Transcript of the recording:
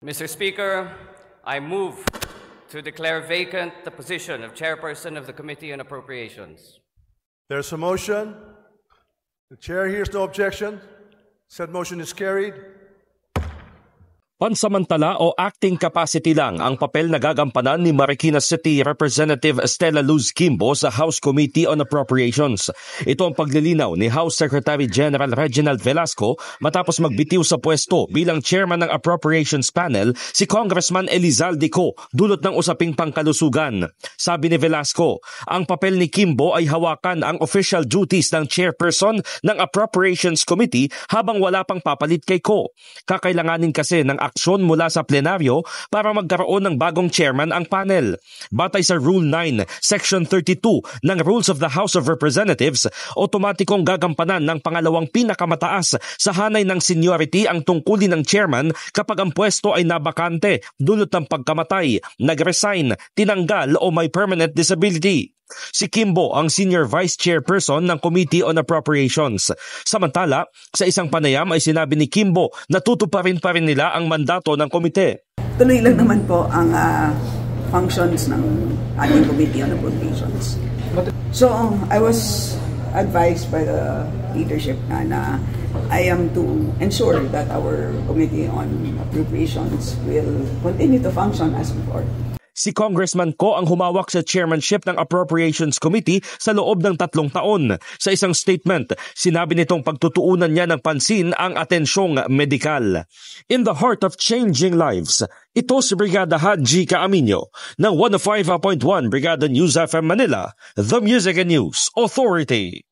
Mr. Speaker, I move to declare vacant the position of Chairperson of the Committee on Appropriations. There's a motion. The chair hears no objection. Said motion is carried. Pansamantala o acting capacity lang ang papel na gagampanan ni Marikina City Representative Stella Luz Quimbo sa House Committee on Appropriations. Ito ang paglilinaw ni House Secretary General Reginald Velasco matapos magbitiw sa pwesto bilang chairman ng Appropriations Panel si Congressman Elizalde Co dulot ng usaping pangkalusugan. Sabi ni Velasco, ang papel ni Quimbo ay hawakan ang official duties ng chairperson ng Appropriations Committee habang wala pang papalit kay Co. Kakailanganin kasi ng aksyon mula sa plenaryo para magkaroon ng bagong chairman ang panel. Batay sa Rule 9, Section 32 ng Rules of the House of Representatives, otomatikong gagampanan ng pangalawang pinakamataas sa hanay ng seniority ang tungkulin ng chairman kapag ang pwesto ay nabakante dulot ng pagkamatay, nag-resign, tinanggal o may permanent disability. Si Quimbo ang Senior Vice Chairperson ng Committee on Appropriations. Samantala, sa isang panayam ay sinabi ni Quimbo na tutuparin pa rin nila ang mandato ng komite. Tuloy lang naman po ang functions ng ating Committee on Appropriations. So, I was advised by the leadership na I am to ensure that our Committee on Appropriations will continue to function as before. Si Congressman Co ang humawak sa chairmanship ng Appropriations Committee sa loob ng 3 taon. Sa isang statement, sinabi nitong pagtutuunan niya ng pansin ang atensyong medikal. In the heart of changing lives, ito si Brigada Haji Caaminio ng 105.1 Brigada News FM Manila, The Music and News Authority.